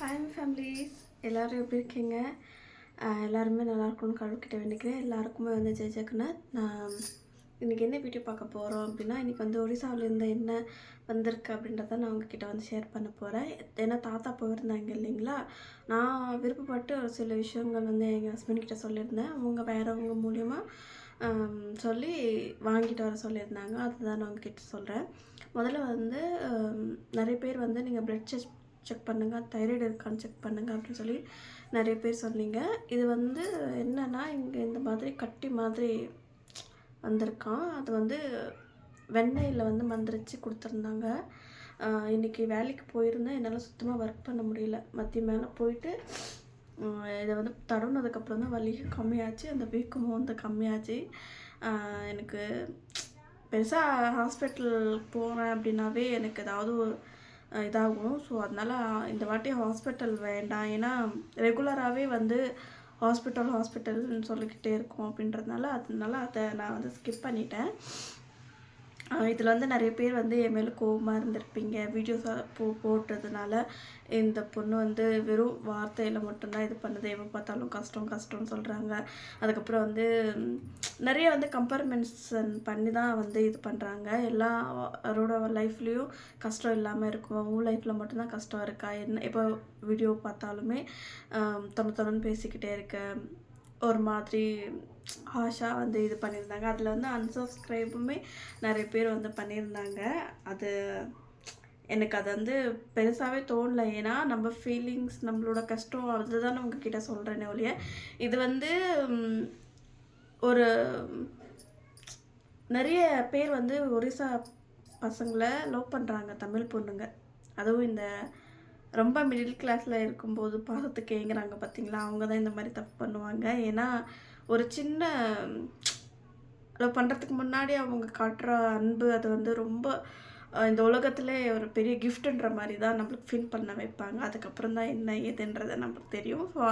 Hi families, எல்லோரும் எப்படி இருக்கீங்க? எல்லாருமே நல்லா இருக்கணும்னு கடவுள்கிட்ட வேண்டிக்கிறேன். எல்லாருக்குமே வந்து ஜெயக்குன்னு நான் இன்றைக்கி என்ன வீடியோ பார்க்க போகிறோம் அப்படின்னா, இன்றைக்கி வந்து ஒடிசாவிலேருந்து என்ன வந்திருக்கு அப்படின்றத நான் உங்ககிட்ட வந்து ஷேர் பண்ண போகிறேன். ஏன்னா தாத்தா போயிருந்தாங்க இல்லைங்களா, நான் விருப்பப்பட்டு ஒரு சில விஷயங்கள் வந்து எங்கள் ஹஸ்பண்ட்கிட்ட சொல்லியிருந்தேன். அவங்க வேறவங்க மூலிமா சொல்லி வாங்கிட்டு வர சொல்லியிருந்தாங்க. அதுதான் நான் உங்ககிட்ட சொல்கிறேன். முதல்ல வந்து நிறைய பேர் வந்து நீங்கள் பிளட் செக் பண்ணுங்கள், தைராய்டு இருக்கான்னு செக் பண்ணுங்கள் அப்படின்னு சொல்லி நிறைய பேர் சொன்னீங்க. இது வந்து என்னென்னா, இங்கே இந்த மாதிரி கட்டி மாதிரி வந்திருக்கான். அது வந்து வெண்ணெயில் வந்து மந்திரிச்சு கொடுத்துருந்தாங்க. இன்றைக்கி வேலைக்கு போயிருந்தேன், என்னால் சுத்தமாக ஒர்க் பண்ண முடியல. மதியம் மேலே போயிட்டு இதை வந்து தடவுனதுக்கப்புறம் தான் வலி கம்மியாச்சு, அந்த வீக்கமும் வந்து கம்மியாச்சு. எனக்கு பெருசாக ஹாஸ்பிட்டல் போகிறேன் அப்படின்னாவே எனக்கு ஏதாவது இதாகும். ஸோ அதனால் இந்த வாட்டி ஹாஸ்பிட்டல் வேண்டாம். ஏன்னா ரெகுலராகவே வந்து ஹாஸ்பிட்டல்னு சொல்லிக்கிட்டே இருக்கோம் அப்படின்றதுனால அதை நான் வந்து ஸ்கிப் பண்ணிட்டேன். இதில் வந்து நிறைய பேர் வந்து என் மேலே கோவமாக இருந்திருப்பீங்க. வீடியோஸ் போட்டதுனால இந்த பொண்ணு வந்து வெறும் வார்த்தையில் மட்டும்தான் இது பண்ணுது, எப்போ பார்த்தாலும் கஷ்டம்னு சொல்கிறாங்க. அதுக்கப்புறம் வந்து நிறைய வந்து கம்பேரிமென்ஷன் பண்ணி தான் வந்து இது பண்ணுறாங்க. எல்லாரோட லைஃப்லேயும் கஷ்டம் இல்லாமல் இருக்கும், உன் லைஃப்பில் மட்டும்தான் கஷ்டம் இருக்கா என்ன? இப்போ வீடியோ பார்த்தாலுமே தொண்ணு பேசிக்கிட்டே இருக்க ஒரு மாதிரி ஹாஷாக வந்து இது பண்ணியிருந்தாங்க. அதில் வந்து அன்சப்ஸ்கிரைபுமே நிறைய பேர் வந்து பண்ணியிருந்தாங்க. அது எனக்கு அது வந்து பெருசாகவே தோணலை. ஏன்னா நம்ம ஃபீலிங்ஸ், நம்மளோட கஷ்டம் அதுதான் உங்ககிட்ட சொல்கிறேனே ஒழிய, இது வந்து ஒரு நிறைய பேர் வந்து ஒரிசா பசங்களை லவ் பண்ணுறாங்க, தமிழ் பொண்ணுங்க. அதுவும் இந்த ரொம்ப மிடில் கிளாஸில் இருக்கும்போது பாசத்துக்கு ஏங்குறாங்க பார்த்தீங்களா, அவங்க தான் இந்த மாதிரி தப்பு பண்ணுவாங்க. ஏன்னா ஒரு சின்ன லவ் பண்ணுறதுக்கு முன்னாடி அவங்க காட்டுற அன்பு அது வந்து ரொம்ப இந்த உலகத்திலே ஒரு பெரிய கிஃப்ட்டுன்ற மாதிரி தான் நம்மளுக்கு ஃபீல் பண்ண வைப்பாங்க. அதுக்கப்புறம் தான் என்ன ஏதுன்றதை நம்மளுக்கு தெரியும். ஸோ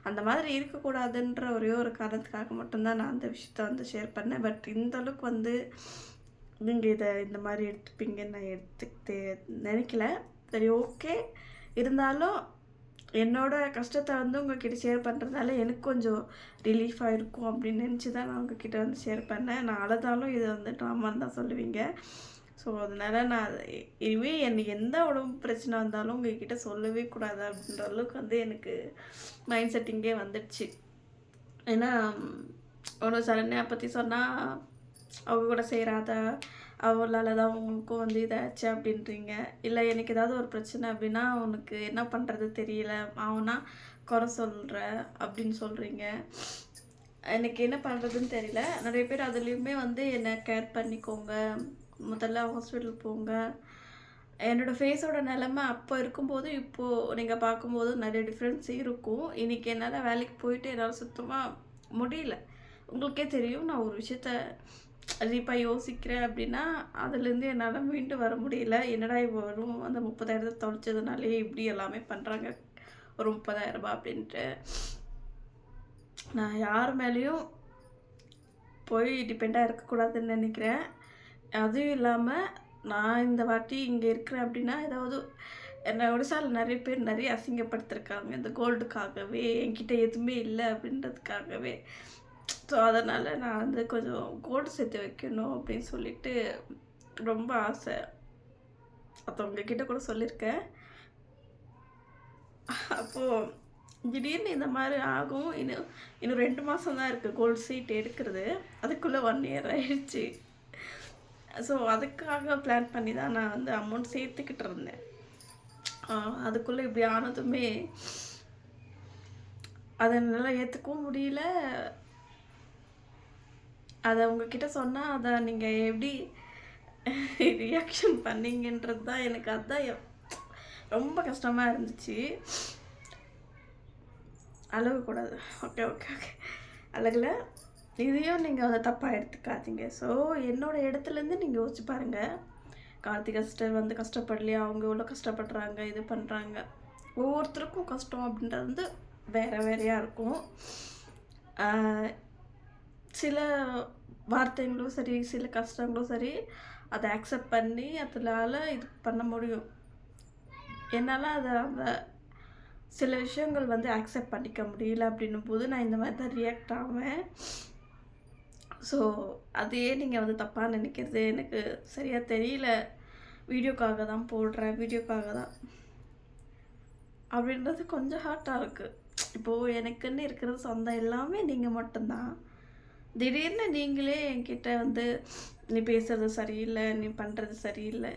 அந்த மாதிரி இருக்கக்கூடாதுன்ற ஒரே ஒரு காரணத்துக்காக மட்டும்தான் நான் அந்த விஷயத்த வந்து ஷேர் பண்ணேன். பட் இந்த அளவுக்கு வந்து நீங்கள் இதை இந்த மாதிரி எடுத்துப்பீங்கன்னு நான் எடுத்துக்கிட்டு நினைக்கல. சரி, ஓகே. இருந்தாலும் என்னோடய கஷ்டத்தை வந்து உங்கள்கிட்ட ஷேர் பண்ணுறதுனால எனக்கு கொஞ்சம் ரிலீஃபாக இருக்கும் அப்படின்னு நினச்சி தான் நான் உங்ககிட்ட வந்து ஷேர் பண்ணேன். நான் அழுதாலும் இதை வந்து ட்ராமான்னு தான் சொல்லுவீங்க. ஸோ அதனால் நான் இனிமேல் எனக்கு எந்த உடம்பு பிரச்சனை வந்தாலும் உங்கள்கிட்ட சொல்லவே கூடாது அப்படின்ற அளவுக்கு வந்து எனக்கு மைண்ட் செட்டிங்கே வந்துடுச்சு. ஏன்னா ஒன்று சரண்யா பற்றி சொன்னால் அவங்க கூட செய்கிறாத அவளால் தான் உங்களுக்கும் வந்து இதாச்சு அப்படின்றீங்க. இல்லை எனக்கு ஏதாவது ஒரு பிரச்சனை அப்படின்னா உனக்கு என்ன பண்ணுறது தெரியல, அவனா குறை சொல்கிற அப்படின்னு சொல்கிறீங்க. எனக்கு என்ன பண்ணுறதுன்னு தெரியல. நிறைய பேர் அதுலேயுமே வந்து என்னை கேர் பண்ணிக்கோங்க, முதல்ல ஹாஸ்பிட்டல் போங்க. என்னோடய ஃபேஸோட நிலமை அப்போ இருக்கும்போது இப்போது நீங்கள் பார்க்கும்போது நிறைய டிஃப்ரென்ஸ் இருக்கும். இன்றைக்கி என்னால் வேலைக்கு போயிட்டு என்னால் சுத்தமாக முடியல. உங்களுக்கே தெரியும், நான் ஒரு விஷயத்த இப்போ யோசிக்கிறேன் அப்படின்னா அதுலேருந்து என்னால் மீண்டு வர முடியல. என்னடா இப்போ வரும் அந்த 30,000 தொலைச்சதுனாலே இப்படி எல்லாமே பண்ணுறாங்க, ஒரு 30,000 அப்படின்ட்டு. நான் யார் மேலேயும் போய் டிபெண்டாக இருக்கக்கூடாதுன்னு நினைக்கிறேன். அதுவும் இல்லாமல் நான் இந்த வாட்டி இங்கே இருக்கிறேன் அப்படின்னா ஏதாவது என்னை ஒடிசாவில் நிறைய பேர் நிறைய அசிங்கப்படுத்திருக்காங்க இந்த கோல்டுக்காகவே, என்கிட்ட எதுவுமே இல்லை அப்படின்றதுக்காகவே. ஸோ அதனால் நான் வந்து கொஞ்சம் கோல்டு சேர்த்து வைக்கணும் அப்படின்னு சொல்லிட்டு ரொம்ப ஆசை. அப்போ உங்ககிட்ட கூட சொல்லியிருக்கேன். அப்போது திடீர்னு இந்த மாதிரி ஆகும். இன்னும் 2 மாதம் தான் இருக்குது கோல்டு சீட் எடுக்கிறது. அதுக்குள்ளே 1 இயர் ஆயிடுச்சு. ஸோ அதுக்காக பிளான் பண்ணி தான் நான் வந்து அமௌண்ட் சேர்த்துக்கிட்டு இருந்தேன். அதுக்குள்ளே இப்படி ஆனதுமே அதை என்னால் ஏற்றுக்கவும் முடியல. அதை உங்ககிட்ட சொன்னால் அதை நீங்கள் எப்படி ரியாக்ஷன் பண்ணீங்கன்றது தான் எனக்கு அதுதான் ரொம்ப கஷ்டமாக இருந்துச்சு. அழகக்கூடாது, ஓகே ஓகே ஓகே அழகில் இதையும் நீங்கள் அதை தப்பாக எடுத்துக்காதீங்க. ஸோ என்னோடய இடத்துலேருந்து நீங்கள் யோசிச்சு பாருங்கள். கார்த்திகா சிஸ்டர் வந்து கஷ்டப்படலையா, அவங்க எவ்வளோ கஷ்டப்படுறாங்க, இது பண்ணுறாங்க. ஒவ்வொருத்தருக்கும் கஷ்டம் அப்படின்றது வந்து வேறையாக இருக்கும். சில வார்த்தைங்களும் சரி, சில கஷ்டங்களும் சரி, அதை அக்செப்ட் பண்ணி அதனால் இது பண்ண முடியும். என்னால் அதை சில விஷயங்கள் வந்து அக்செப்ட் பண்ணிக்க முடியல அப்படின்னும் போது நான் இந்த மாதிரி தான் ரியாக்ட் ஆவேன். ஸோ அதையே நீங்கள் வந்து தப்பாக நினைக்கிறது எனக்கு சரியாக தெரியல. வீடியோக்காக தான் போடுறேன், வீடியோக்காக தான் அப்படின்றது கொஞ்சம் ஹார்ட்டாக இருக்குது. இப்போது எனக்குன்னு இருக்கிறது சொந்தம் எல்லாமே நீங்கள் மட்டும்தான். திடீர்னு நீங்களே என்கிட்ட வந்து நீ பேசுகிறது சரியில்லை, நீ பண்ணுறது சரியில்லை.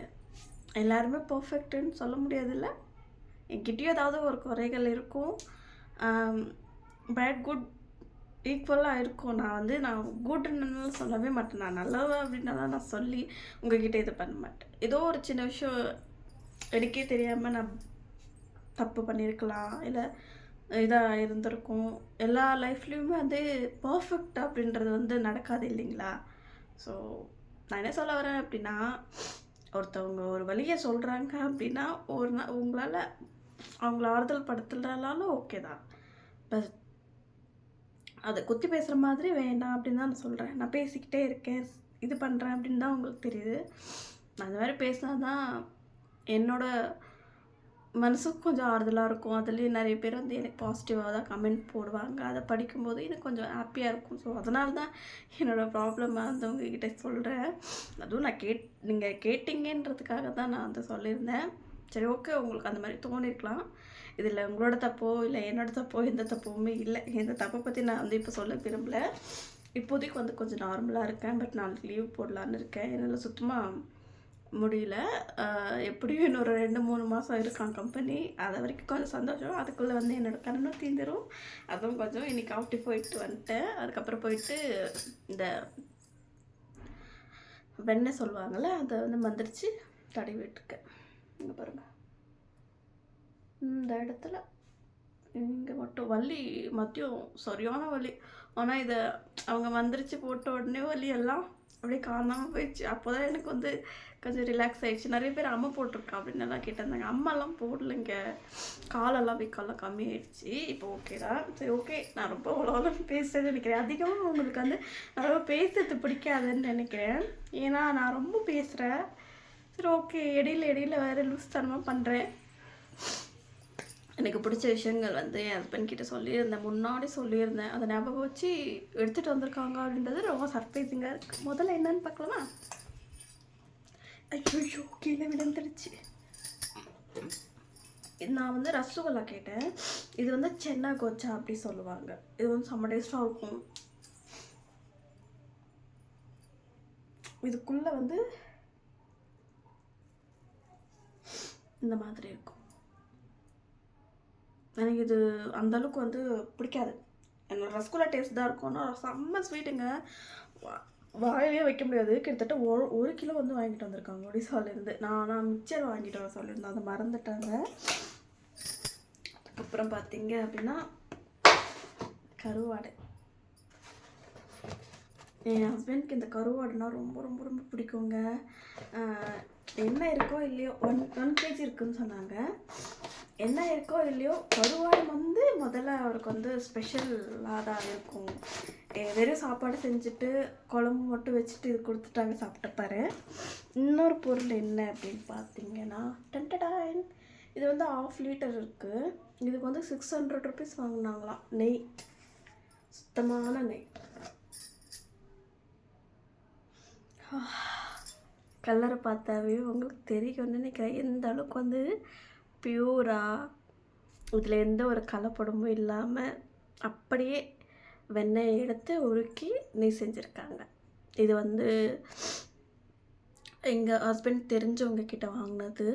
எல்லாருமே பர்ஃபெக்ட்டுன்னு சொல்ல முடியாதுல்ல. என்கிட்டயும் ஏதாவது ஒரு குறைகள் இருக்கும். பேட் குட் ஈக்குவலாக இருக்கும். நான் குட்ன்னு சொல்லவே மாட்டேன். நான் நல்லவ அப்படின்னாலாம் நான் சொல்லி உங்ககிட்ட இது பண்ண மாட்டேன். ஏதோ ஒரு சின்ன விஷயம் எனக்கே தெரியாமல் நான் தப்பு பண்ணியிருக்கலாம், இல்லை இதாக இருந்திருக்கும். எல்லா லைஃப்லேயுமே வந்து பர்ஃபெக்ட் அப்படின்றது வந்து நடக்காது இல்லைங்களா? ஸோ நான் என்ன சொல்ல வரேன் அப்படின்னா, ஒருத்தவங்க ஒரு வழியை சொல்கிறாங்க அப்படின்னா உங்களால் அவங்கள ஆறுதல் படுத்தலனாலும் ஓகே தான். பட் அதை குத்தி பேசுகிற மாதிரி வேண்டாம் அப்படின்னு தான் நான் சொல்கிறேன். நான் பேசிக்கிட்டே இருக்கேன், இது பண்ணுறேன் அப்படின்னு தான் உங்களுக்கு தெரியுது. நான் அந்த மாதிரி பேசினா தான் என்னோடய மனசுக்கு கொஞ்சம் ஆறுதலாக இருக்கும். அதுலேயும் நிறைய பேர் வந்து எனக்கு பாசிட்டிவாக தான் கமெண்ட் போடுவாங்க. அதை படிக்கும்போது எனக்கு கொஞ்சம் ஹாப்பியாக இருக்கும். ஸோ அதனால தான் என்னோடய ப்ராப்ளமை வந்து உங்ககிட்ட சொல்கிறேன். அதுவும் நீங்கள் கேட்டிங்கன்றதுக்காக தான் நான் வந்து சொல்லியிருந்தேன். சரி, ஓகே, உங்களுக்கு அந்த மாதிரி தோணிருக்கலாம். இதில் உங்களோட தப்போ இல்லை என்னோட தப்போ எந்த தப்புமே இல்லை. எந்த தப்பை பற்றி நான் வந்து இப்போ சொல்ல விரும்பலை. இப்போதைக்கு வந்து கொஞ்சம் நார்மலாக இருக்கேன். பட் நாளைக்கு லீவ் போடலான்னு இருக்கேன். என்னால் சுத்தமாக முடியல. எப்படியும் இன்னொரு 2-3 மாதம் இருக்கான் கம்பெனி. அது வரைக்கும் கொஞ்சம் சந்தோஷம். அதுக்குள்ளே வந்து என்னோடய கடனும் தீர்ந்துடும். அதுவும் கொஞ்சம் இன்றைக்கி அவுட்டி போயிட்டு வந்துட்டேன். அதுக்கப்புறம் போயிட்டு இந்த வெண்ணெய் சொல்லுவாங்கள்ல, அதை வந்து மந்திரிச்சு தடவி விட்டுருக்கேன். இங்கே பாருங்கள், இந்த இடத்துல இங்கே மட்டும் வலி மதியம் சரியான வலி. ஆனால் இதை அவங்க மந்திரிச்சு போட்ட உடனே வலி எல்லாம் அப்படியே காணாமல் போயிடுச்சு. அப்போ தான் எனக்கு வந்து கொஞ்சம் ரிலாக்ஸ் ஆகிடுச்சு. நிறைய பேர் அம்மா போட்டிருக்கா அப்படின்னு எல்லாம் கேட்டிருந்தாங்க. அம்மாலாம் போடலைங்க, காலெல்லாம் வீக்கெல்லாம் கம்மியாயிடுச்சு. இப்போ ஓகே தான். சரி, ஓகே, நான் ரொம்ப உலகம் பேசுறேன்னு நினைக்கிறேன். அதிகமாக உங்களுக்கு வந்து ரொம்ப பேசுறது பிடிக்காதுன்னு நினைக்கிறேன். ஏன்னா நான் ரொம்ப பேசுகிறேன். சரி, ஓகே, இடையில வேறு லூஸ் தனமாக பண்ணுறேன். எனக்கு பிடிச்ச விஷயங்கள் வந்து என் ஹஸ்பண்ட் கிட்ட சொல்லியிருந்தேன், முன்னாடி சொல்லியிருந்தேன். அதை ஞாபகம் வச்சு எடுத்துகிட்டு வந்திருக்காங்க அப்படின்றது ரொம்ப சர்ப்ரைசிங்காக இருக்குது. முதல்ல என்னன்னு பார்க்கலாமா? ஐயோ, கீழே விழுந்துருச்சு. நான் வந்து ரசகுல்லா கேட்டேன். இது வந்து சென்னா கோச்சா அப்படி சொல்லுவாங்க. இது வந்து செம்ம டேஸ்டாக இருக்கும். இதுக்குள்ளே வந்து இந்த மாதிரி இருக்கும். எனக்கு இது அந்தளவுக்கு வந்து பிடிக்காது. என்னோடய ரசகுல்லா டேஸ்ட் தான் இருக்கும். ஆனால் செம்ம ஸ்வீட்டுங்க, வாயிலே வைக்க முடியாது. கிட்டத்தட்ட 1 கிலோ வந்து வாங்கிட்டு வந்திருக்காங்க ஒடிசாலேருந்து. நான் மிக்சர் வாங்கிட்டு வர சொல்லியிருந்தேன், அதை மறந்துட்டாங்க. அதுக்கப்புறம் பார்த்தீங்க அப்படின்னா கருவாடு. என் ஹஸ்பண்ட்க்கு இந்த கருவாடுனா ரொம்ப ரொம்ப ரொம்ப பிடிக்குங்க. என்ன இருக்கோ இல்லையோ 1 kg இருக்குதுன்னு சொன்னாங்க. என்ன இருக்கோ இல்லையோ கருவாடு வந்து முதல்ல அவருக்கு வந்து ஸ்பெஷலாக தான் இருக்கும். வெறும் சாப்பாடு செஞ்சுட்டு குழம்பு மட்டும் வச்சுட்டு இது கொடுத்துட்டாங்க, சாப்பிட்டுப்பாரு. இன்னொரு பொருள் என்ன அப்படின்னு பார்த்தீங்கன்னா, டென்டடாயின், இது வந்து 1/2 லிட்டர் இருக்குது. இதுக்கு வந்து 600 rupees வாங்கினாங்களாம். நெய், சுத்தமான நெய். கலரை பார்த்தாவே உங்களுக்கு தெரியும்னு நினைக்கிறேன் எந்த அளவுக்கு வந்து பியூராக, இதில் எந்த ஒரு கலப்படமும் இல்லாமல் அப்படியே வெண்ணெயை எடுத்து உருக்கி நெய் செஞ்சுருக்காங்க. இது வந்து எங்கள் ஹஸ்பண்ட் தெரிஞ்சவங்க கிட்ட வாங்கினது.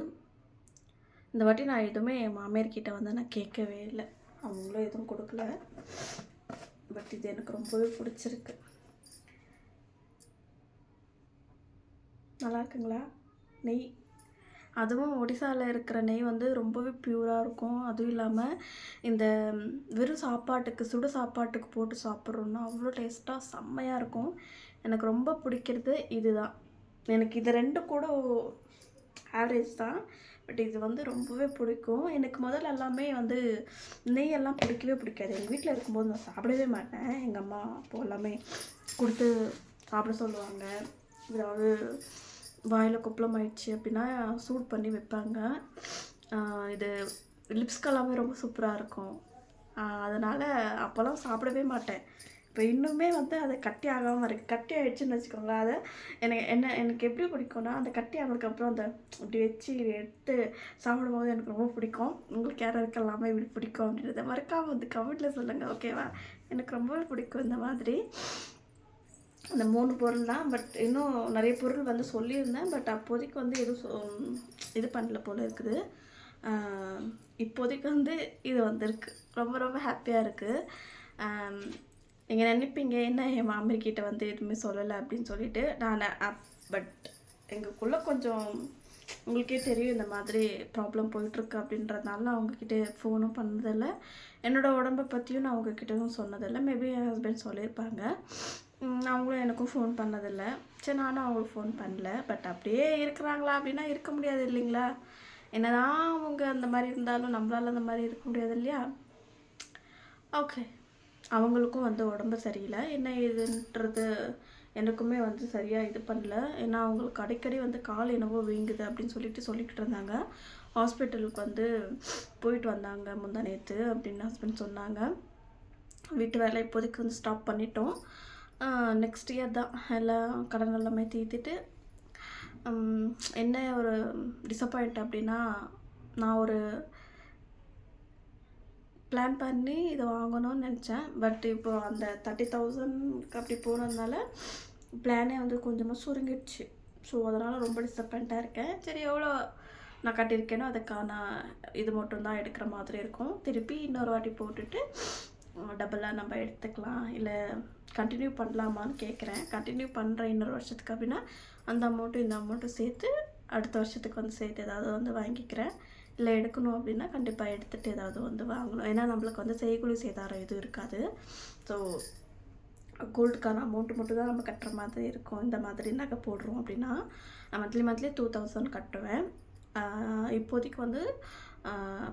இந்த வாட்டி நான் எதுவுமே என் மாமியார் கிட்ட வந்து நான் கேட்கவே இல்லை, அவங்களும் எதுவும் கொடுக்கல. பட் இது எனக்கு ரொம்பவே பிடிச்சிருக்கு. நல்லா இருக்குங்களா நெய்? அதுவும் ஒடிசாவில் இருக்கிற நெய் வந்து ரொம்பவே பியூராக இருக்கும். அதுவும் இல்லாமல் இந்த வெறும் சாப்பாட்டுக்கு, சுடு சாப்பாட்டுக்கு போட்டு சாப்பிட்றோன்னா அவ்வளோ டேஸ்ட்டாக செம்மையாக இருக்கும். எனக்கு ரொம்ப பிடிக்கிறது இதுதான். எனக்கு இது 2 கூட ஆவரேஜ் தான். பட் இது வந்து ரொம்பவே பிடிக்கும். எனக்கு முதல்ல எல்லாமே வந்து நெய்யெல்லாம் பிடிக்கவே பிடிக்காது. எங்கள் வீட்டில் இருக்கும்போது நான் சாப்பிடவே மாட்டேன். எங்கள் அம்மா அப்போ எல்லாமே கொடுத்து சாப்பிட சொல்லுவாங்க. ஏதாவது வாயில் கொப்பளம் ஆயிடுச்சு அப்படின்னா சூட் பண்ணி வைப்பாங்க. இது லிப்ஸ்க்கு எல்லாமே ரொம்ப சூப்பராக இருக்கும். அதனால் அப்போல்லாம் சாப்பிடவே மாட்டேன். இப்போ இன்னுமே வந்து அது கட்டி ஆகாமல் இருக்குது. கட்டி ஆகிடுச்சின்னு வச்சுக்கோங்களேன். அதை எனக்கு எப்படி பிடிக்கும்னா, அந்த கட்டி ஆனதுக்கப்புறம் அந்த இப்படி வச்சு எடுத்து சாப்பிடும்போது எனக்கு ரொம்ப பிடிக்கும். உங்களுக்கு யாராருக்கு எல்லாமே இப்படி பிடிக்கும் அப்படின்றத மறக்காமல் வந்து கமெண்ட்டில் சொல்லுங்கள், ஓகேவா? எனக்கு ரொம்பவே பிடிக்கும் இந்த மாதிரி. அந்த 3 பொருள் தான். பட் இன்னும் நிறைய பொருள் வந்து சொல்லியிருந்தேன். பட் அப்போதைக்கு வந்து எதுவும் இது பண்ணல போல் இருக்குது. இப்போதைக்கு வந்து இது வந்திருக்கு. ரொம்ப ரொம்ப ஹாப்பியாக இருக்குது. நீங்கள் நினைப்பீங்க, என்ன என் மாமியார்கிட்ட வந்து எதுவுமே சொல்லலை அப்படின்னு சொல்லிட்டு. பட் எங்களுக்குள்ளே கொஞ்சம் உங்களுக்கே தெரியும் இந்த மாதிரி ப்ராப்ளம் போயிட்டுருக்கு அப்படின்றதுனால நான் அவங்கக்கிட்ட ஃபோனும் பண்ணதில்லை. என்னோடய உடம்பை பற்றியும் நான் அவங்கக்கிட்டவும் சொன்னதில்லை. மேபி என் ஹஸ்பண்ட் சொல்லியிருப்பாங்க. அவங்களும் எனக்கும் ஃபோன் பண்ணதில்லை. சரி, நானும் அவங்களுக்கு ஃபோன் பண்ணல. பட் அப்படியே இருக்கிறாங்களா அப்படின்னா இருக்க முடியாது இல்லைங்களா? என்னதான் அவங்க அந்த மாதிரி இருந்தாலும் நம்மளால் அந்த மாதிரி இருக்க முடியாது இல்லையா? ஓகே, அவங்களுக்கும் வந்து உடம்பு சரியில்லை. என்ன ஏதுன்றது எனக்குமே வந்து சரியாக இது பண்ணல. ஏன்னா அவங்களுக்கு அடிக்கடி வந்து கால் என்னவோ வீங்குது அப்படின்னு சொல்லிக்கிட்டு இருந்தாங்க. ஹாஸ்பிட்டலுக்கு வந்து போயிட்டு வந்தாங்க முந்தா நேற்று அப்படின்னு ஹஸ்பண்ட் சொன்னாங்க. வீட்டு வேலை இப்போதைக்கு வந்து ஸ்டாப் பண்ணிட்டோம். நெக்ஸ்ட் இயர் தான் எல்லாம் கடன் எல்லாமே தீர்த்துட்டு. என்ன ஒரு டிசப்பாயிண்ட் அப்படின்னா, நான் ஒரு பிளான் பண்ணி இதை வாங்கணும்னு நினச்சேன். பட் இப்போ அந்த 30,000க்கு அப்படி போனதுனால பிளானே வந்து கொஞ்சமாக சுருங்கிடுச்சு. ஸோ அதனால் ரொம்ப டிசப்பாயிண்ட்டாக இருக்கேன். சரி, எவ்வளோ நான் கட்டியிருக்கேனோ அதுக்கான இது மட்டும்தான் எடுக்கிற மாதிரி இருக்கும். திருப்பி இன்னொரு வாட்டி போட்டுட்டு டபுளாக நம்ம எடுத்துக்கலாம், இல்லை கண்டினியூ பண்ணலாமான்னு கேட்குறேன். கண்டினியூ பண்ணுறேன் இன்னொரு வருஷத்துக்கு அப்படின்னா அந்த அமௌண்ட்டும் இந்த அமௌண்ட்டும் சேர்த்து அடுத்த வருஷத்துக்கு வந்து சேர்த்து ஏதாவது வந்து வாங்கிக்கிறேன். இல்லை எடுக்கணும் அப்படின்னா கண்டிப்பாக எடுத்துகிட்டு ஏதாவது வந்து வாங்கணும். ஏன்னா நம்மளுக்கு வந்து செய்கூலி சேதாரம் எதுவும் இருக்காது. ஸோ கோல்டுக்கான அமௌண்ட்டு மட்டும் தான் நம்ம கட்டுற மாதிரி இருக்கும். இந்த மாதிரி நகை போடுறோம் அப்படின்னா மந்த்லி 2,000 கட்டுவேன். இப்போதைக்கு வந்து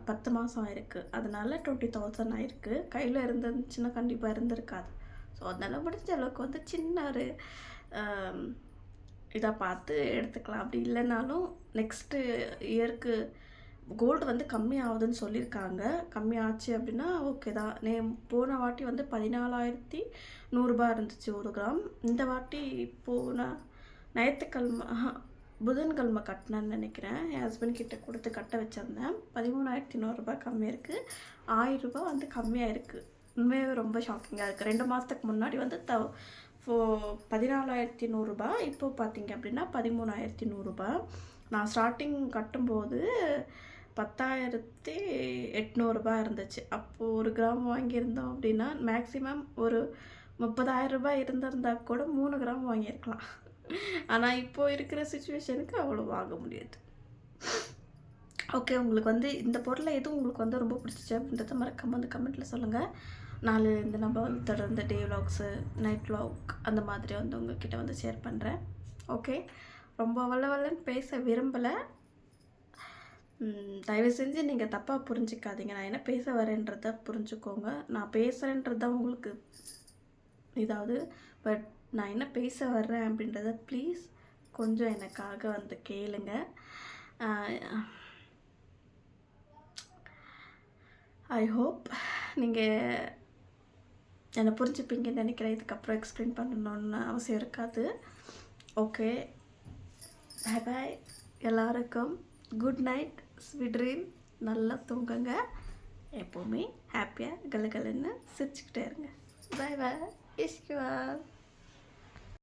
10 மாதம் ஆயிருக்கு. அதனால் 20,000 ஆயிருக்கு. கையில் இருந்துச்சுன்னா கண்டிப்பாக இருந்திருக்காது. ஸோ அதனால் முடிஞ்ச அளவுக்கு வந்து சின்ன ஒரு இதாக பார்த்து எடுத்துக்கலாம். அப்படி இல்லைனாலும் நெக்ஸ்ட்டு இயருக்கு கோல்டு வந்து கம்மி ஆகுதுன்னு சொல்லியிருக்காங்க. கம்மி ஆச்சு அப்படின்னா ஓகே தான். போன வாட்டி வந்து 14,100 இருந்துச்சு 1 கிராம். இந்த வாட்டி போன ஞாயிற்றுக்கிழமை புதன்கிழமை கட்டினேன்னு நினைக்கிறேன். என் ஹஸ்பண்ட் கிட்ட கொடுத்து கட்ட வச்சுருந்தேன். 13,100 கம்மியாக இருக்குது. 1,000 வந்து கம்மியாக இருக்குது. உண்மையாகவே ரொம்ப ஷாக்கிங்காக இருக்குது. 2 மாதத்துக்கு முன்னாடி வந்து 14,100. இப்போ பார்த்தீங்க அப்படின்னா 13,100. நான் ஸ்டார்டிங் கட்டும்போது 10,800 இருந்துச்சு. அப்போது 1 கிராம் வாங்கியிருந்தோம் அப்படின்னா மேக்ஸிமம் ஒரு 30,000 இருந்திருந்தால் கூட 3 கிராம் வாங்கியிருக்கலாம். ஆனால் இப்போது இருக்கிற சுச்சுவேஷனுக்கு அவ்வளோ வாங்க முடியாது. ஓகே, உங்களுக்கு வந்து இந்த பொருளை எதுவும் உங்களுக்கு வந்து ரொம்ப பிடிச்சிச்சு அப்படின்றத மறக்காம வந்து கமெண்ட்டில் சொல்லுங்கள். நாளையிலேருந்து நம்ம வந்து தொடர்ந்து டே விலாக்ஸு, நைட் விலாக் அந்த மாதிரி வந்து உங்கள்கிட்ட வந்து ஷேர் பண்ணுறேன். ஓகே, ரொம்ப வல்லன்னு பேச விரும்பலை. தயவு செஞ்சு நீங்கள் தப்பாக புரிஞ்சிக்காதீங்க. நான் என்ன பேச வரேன்றதை புரிஞ்சுக்கோங்க. நான் பேசுகிறேன்றது தான் உங்களுக்கு இதாவது. பட் நான் என்ன பேச வர்றேன் அப்படின்றத ப்ளீஸ் கொஞ்சம் எனக்காக வந்து கேளுங்க. ஐ ஹோப் நீங்கள் என்னை புரிஞ்சுப்பீங்கன்னு நினைக்கிறேன். இதுக்கப்புறம் எக்ஸ்பிளைன் பண்ணணுன்னு அவசியம் இருக்காது. Okay, bye bye. எல்லாருக்கும் குட் நைட், ஸ்வீட் ட்ரீம். நல்லா தூங்குங்க. எப்போவுமே ஹாப்பியாக கலகலன்னு சிரிச்சுக்கிட்டே இருங்க. Bye bye. இஷ்குவா.